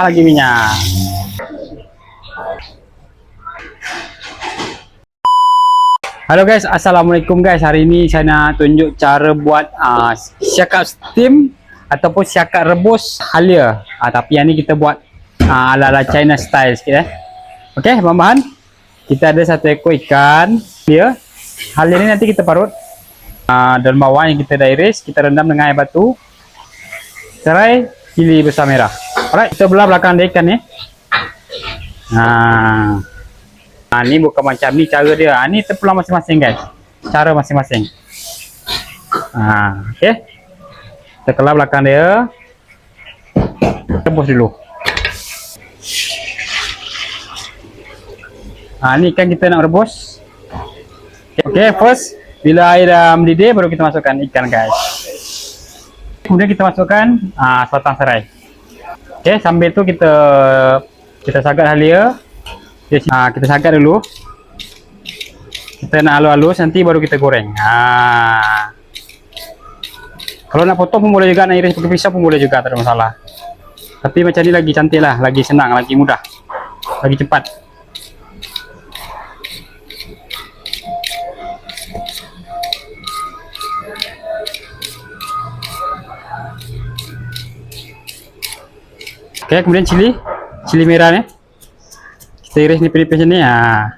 Lagi minyak. Halo guys, assalamualaikum guys. Hari ini saya nak tunjuk cara buat syakak steam ataupun syakak rebus halia. Tapi yang ni kita buat ala-ala China style sikit. Okey, bahan-bahan kita ada satu ekor ikan dia. Halia ni nanti kita parut daun bawang yang kita dah iris, kita rendam dengan air batu, serai, cili besar merah. Alright, kita belah belakang dia ikan ni. Ni bukan macam ni cara dia. Ni terpulang masing-masing guys. Cara masing-masing. Okey. Kita kelah belakang dia. Tebus dulu. Ni ikan kita nak rebus. Okey, first bila air dah mendidih baru kita masukkan ikan guys. Kemudian kita masukkan batang serai. Okey, sambil tu kita sagat halia. Kita sagat dulu. Kita nak halus-halus, nanti baru kita goreng. Kalau nak potong pun boleh juga, nak iris pakai pisau pun boleh juga, tak ada masalah. Tapi macam ni lagi cantik lah, lagi senang, lagi mudah, lagi cepat. Oke, kemudian cili merah nih. Kita iris nipis-nipis ini ya.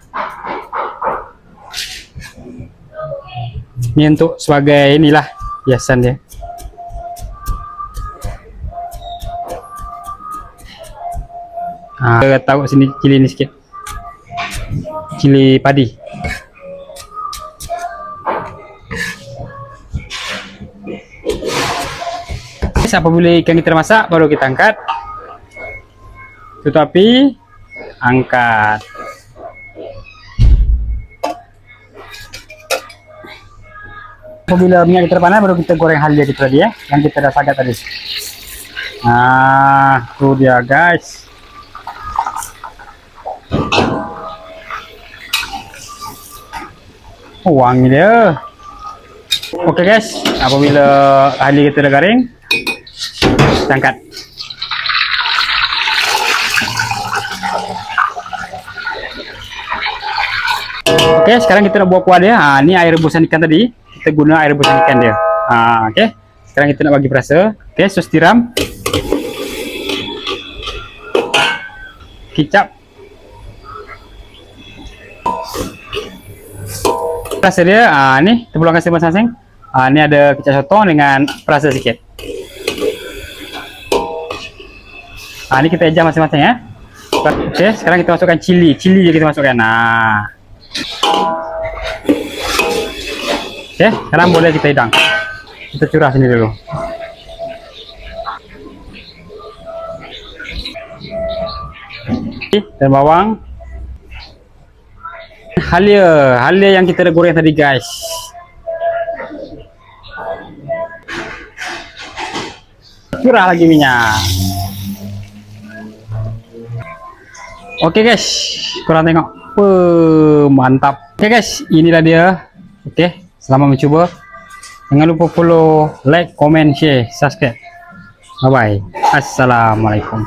Ini untuk sebagai inilah hiasan dia. Kita taruh sini cili ini sedikit. Cili padi. Apabila ikan kita masak, baru kita angkat. Tutup api, angkat. Apabila minyak kita panas, baru kita goreng halia kita tadi yang kita dah sagat tadi. Itu dia guys. Wangi dia. Oke guys, apabila halia kita dah garing, kita angkat. Oke, sekarang kita nak buat kuah dia. Ni air rebusan ikan tadi. Kita guna air rebusan ikan dia. Oke. Sekarang kita nak bagi perasa. Oke, sos tiram. Kicap. Perasa dia, ni kita pulangkan masing-masing. Ni ada kicap sotong dengan perasa sikit. Ni kita ejam masing-masing ya. Oke, sekarang kita masukkan cili. Cili je kita masukkan. Oke, sekarang boleh kita hidang. Kita curah sini dulu. Dan bawang. Halia yang kita dah goreng tadi guys. Curah lagi minyak. Oke guys, korang tengok. Mantap. Oke guys, inilah dia. Oke, selamat mencoba. Jangan lupa follow, like, comment, share, subscribe. Bye bye. Assalamualaikum.